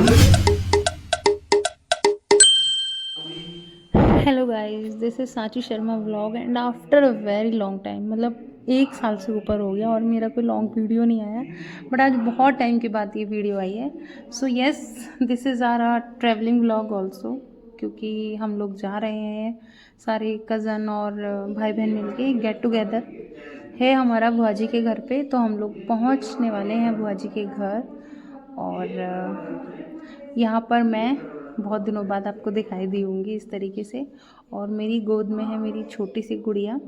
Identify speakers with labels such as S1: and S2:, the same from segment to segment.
S1: Hello guys, this is Sanchi Sharma vlog and after a very long time, मतलब 1 साल से ऊपर हो गया और मेरा कोई लॉन्ग वीडियो नहीं आया। बट आज बहुत टाइम के बाद ये वीडियो आई है। So yes, this is our travelling vlog also, क्योंकि हम लोग जा रहे हैं सारे कज़न और भाई बहन मिलके गेट टुगेदर है हमारा बुआ जी के घर पे। तो हम लोग पहुंचने वाले हैं बुआ जी के घर। और यहाँ पर मैं बहुत दिनों बाद आपको दिखाई दी होंगी इस तरीके से। और मेरी गोद में है मेरी छोटी सी गुड़िया,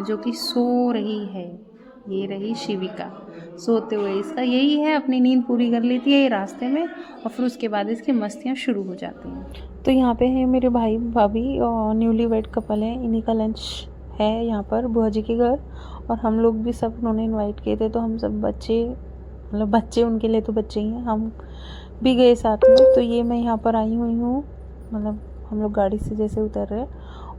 S1: जो कि सो रही है। ये रही शिविका सोते हुए। इसका यही है, अपनी नींद पूरी कर लेती है ये रास्ते में और फिर उसके बाद इसकी मस्तियाँ शुरू हो जाती हैं। तो यहाँ पे है मेरे भाई भाभी और न्यूली वेड कपल है, इन्हीं का लंच है यहाँ पर बुआ जी के घर। और हम लोग भी सब उन्होंने इनवाइट किए थे, तो हम सब बच्चे, मतलब बच्चे उनके लिए तो बच्चे ही हैं, हम भी गए साथ में। तो ये मैं यहाँ पर आई हुई हूँ, मतलब हम लोग गाड़ी से जैसे उतर रहे।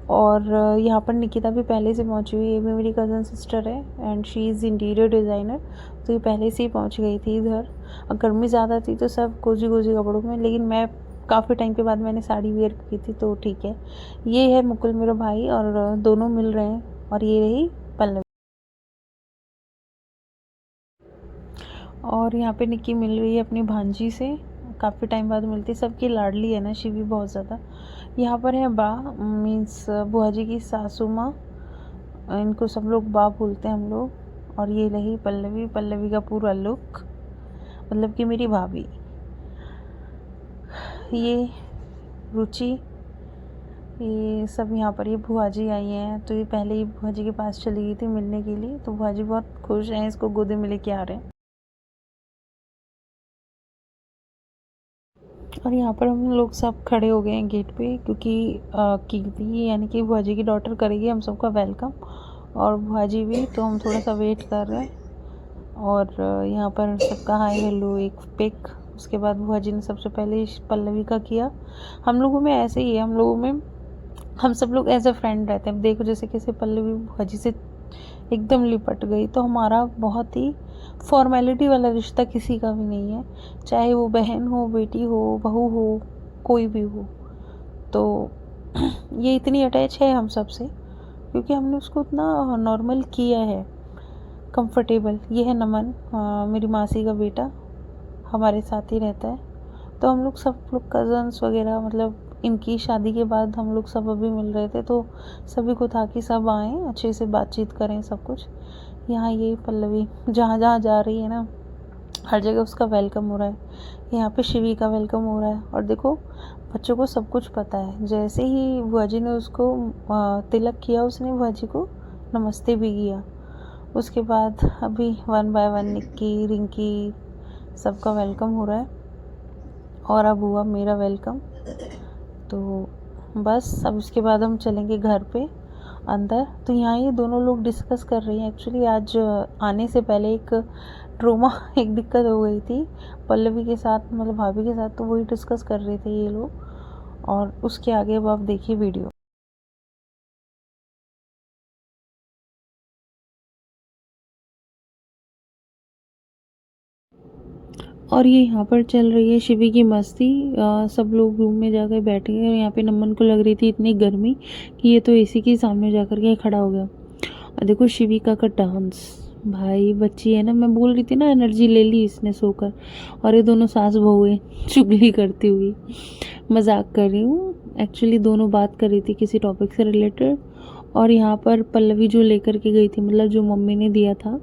S1: और यहाँ पर निकिता भी पहले से पहुँची हुई है। ये भी मेरी कज़न सिस्टर है and she is interior designer. तो ये पहले से ही पहुँच गई थी इधर। और गर्मी ज़्यादा थी तो सब कोजी कोजी कपड़ों में, लेकिन मैं काफ़ी टाइम के बाद मैंने साड़ी वेयर की थी तो ठीक है। ये है मुकुल मेरा भाई और दोनों मिल रहे हैं। और ये रही पल्लवी। और यहाँ पे निक्की मिल रही है अपनी भांजी से, काफ़ी टाइम बाद मिलती। सबकी लाडली है ना शिवी बहुत ज़्यादा। यहाँ पर है बा, मीन्स बुआ जी की सासू माँ, इनको सब लोग बा बोलते हैं हम लोग। और ये रही पल्लवी, पल्लवी का पूरा लुक, मतलब कि मेरी भाभी। ये रुचि, ये सब यहाँ पर, ये बुआ जी आई हैं। तो ये पहले ही बुआ जी के पास चली गई थी मिलने के लिए, तो बुआ जी बहुत खुश हैं, इसको गोदे में लेके आ रहे हैं। और यहाँ पर हम लोग सब खड़े हो गए हैं गेट पे, क्योंकि कीर्ति यानी कि बुआ जी की डॉटर करेगी हम सबका वेलकम, और बुआ जी भी। तो हम थोड़ा सा वेट कर रहे हैं। और यहाँ पर सबका हाय हेलो, एक पिक। उसके बाद बुआ जी ने सबसे पहले पल्लवी का किया। हम लोगों में ऐसे ही है, हम लोगों में हम सब लोग एज अ फ्रेंड रहते हैं। देखो जैसे कैसे पल्लवी बुआ जी से एकदम लिपट गई, तो हमारा बहुत ही फॉर्मेलिटी वाला रिश्ता किसी का भी नहीं है, चाहे वो बहन हो, बेटी हो, बहू हो, कोई भी हो। तो ये इतनी अटैच है हम सब से, क्योंकि हमने उसको इतना नॉर्मल किया है, कंफर्टेबल। ये है नमन, मेरी मासी का बेटा, हमारे साथ ही रहता है। तो हम लोग सब लोग कज़न्स वगैरह, मतलब इनकी शादी के बाद हम लोग सब अभी मिल रहे थे, तो सभी को था कि सब आएँ, अच्छे से बातचीत करें, सब कुछ। यहाँ ये पल्लवी जहाँ जहाँ जा रही है ना, हर जगह उसका वेलकम हो रहा है। यहाँ पे शिवी का वेलकम हो रहा है। और देखो बच्चों को सब कुछ पता है। जैसे ही बुआ जी ने उसको तिलक किया, उसने बुआ जी को नमस्ते भी किया। उसके बाद अभी 1 बाय 1 निक्की, रिंकी, सबका वेलकम हो रहा है। और अब हुआ मेरा वेलकम। तो बस अब उसके बाद हम चलेंगे घर पे अंदर। तो यहाँ ये दोनों लोग डिस्कस कर रही हैं। एक्चुअली आज आने से पहले एक ट्रोमा एक दिक्कत हो गई थी पल्लवी के साथ, मतलब भाभी के साथ, तो वही डिस्कस कर रहे थे ये लोग। और उसके आगे अब आप देखिए वीडियो। और ये यहाँ पर चल रही है शिवी की मस्ती। सब लोग रूम में जाकर बैठे हैं। और यहाँ पे नमन को लग रही थी इतनी गर्मी कि ये तो एसी के सामने जाकर के खड़ा हो गया। और देखो शिविका का डांस, भाई बच्ची है ना, मैं बोल रही थी ना एनर्जी ले ली इसने सोकर। और ये दोनों सास बहू है चुगली करती हुई। मजाक कर रही हूँ, एक्चुअली दोनों बात कर रही थी किसी टॉपिक से रिलेटेड। और यहाँ पर पल्लवी जो लेकर के गई थी, मतलब जो मम्मी ने दिया था।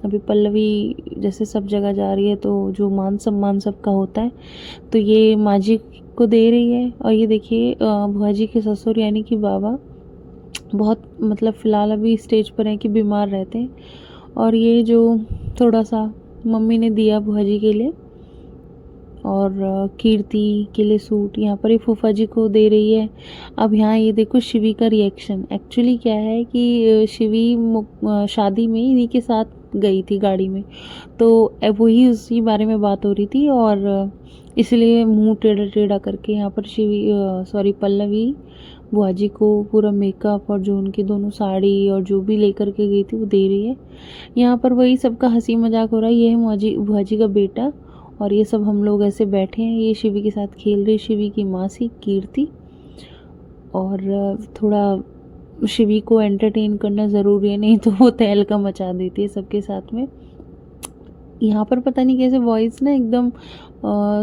S1: अभी पल्लवी जैसे सब जगह जा रही है, तो जो मान सम्मान सबका होता है, तो ये माँ जी को दे रही है। और ये देखिए बुआ जी के ससुर यानी कि बाबा बहुत, मतलब फ़िलहाल अभी स्टेज पर हैं कि बीमार रहते हैं। और ये जो थोड़ा सा मम्मी ने दिया बुआ जी के लिए, और कीर्ति के लिए सूट यहाँ पर ये फूफा जी को दे रही है। अब यहाँ ये देखो शिवी का रिएक्शन। एक्चुअली क्या है कि शिवी शादी में इन्हीं के साथ गई थी गाड़ी में, तो वही उसी बारे में बात हो रही थी। और इसलिए मुंह टेढ़ा टेढ़ा करके यहाँ पर शिवी, सॉरी पल्लवी, बुआ जी को पूरा मेकअप और जो उनकी दोनों साड़ी और जो भी लेकर के गई थी वो दे रही है। यहाँ पर वही सबका हंसी मजाक हो रहा है। ये है बुआ जी का बेटा, और ये सब हम लोग ऐसे बैठे हैं। ये शिवी के साथ खेल रही, शिवी की मासी कीर्ति। और थोड़ा शिवी को एंटरटेन करना ज़रूरी है, नहीं तो वो तहलका मचा देती है सबके साथ में। यहाँ पर पता नहीं कैसे वॉइस ना एकदम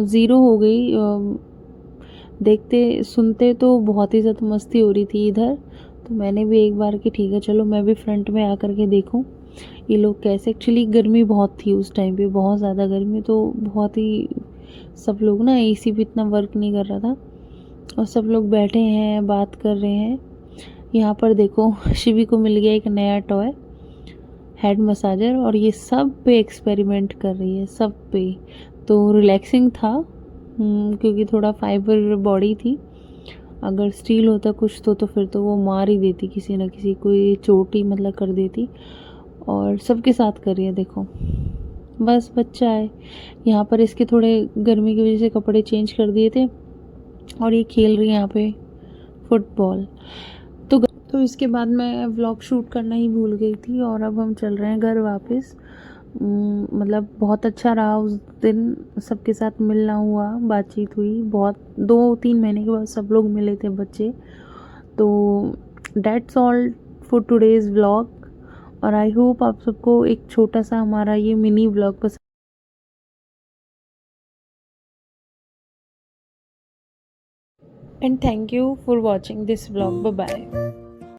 S1: ज़ीरो हो गई। देखते सुनते तो बहुत ही ज़्यादा मस्ती हो रही थी इधर, तो मैंने भी एक बार कि ठीक है चलो मैं भी फ्रंट में आकर के देखूं ये लोग कैसे। एक्चुअली गर्मी बहुत थी उस टाइम पे, बहुत ज़्यादा गर्मी, तो बहुत ही सब लोग ना, एसी भी इतना वर्क नहीं कर रहा था और सब लोग बैठे हैं बात कर रहे हैं। यहाँ पर देखो शिवी को मिल गया एक नया टॉय हेड मसाजर, और ये सब पे एक्सपेरिमेंट कर रही है, सब पे। तो रिलैक्सिंग था क्योंकि थोड़ा फाइबर बॉडी थी। अगर स्टील होता कुछ तो फिर तो वो मार ही देती किसी ना किसी को, ये चोट ही मतलब कर देती। और सबके साथ कर रही है देखो, बस बच्चा है। यहाँ पर इसके थोड़े गर्मी की वजह से कपड़े चेंज कर दिए थे और ये खेल रही है यहाँ पे फुटबॉल। तो इसके बाद मैं व्लॉग शूट करना ही भूल गई थी और अब हम चल रहे हैं घर वापस। मतलब बहुत अच्छा रहा उस दिन, सबके साथ मिलना हुआ, बातचीत हुई बहुत। 2-3 महीने के बाद सब लोग मिले थे बच्चे। तो that's all for today's vlog. और आई होप आप सबको एक छोटा सा हमारा ये मिनी व्लॉग पसंद। And thank you for watching this vlog. Bye bye.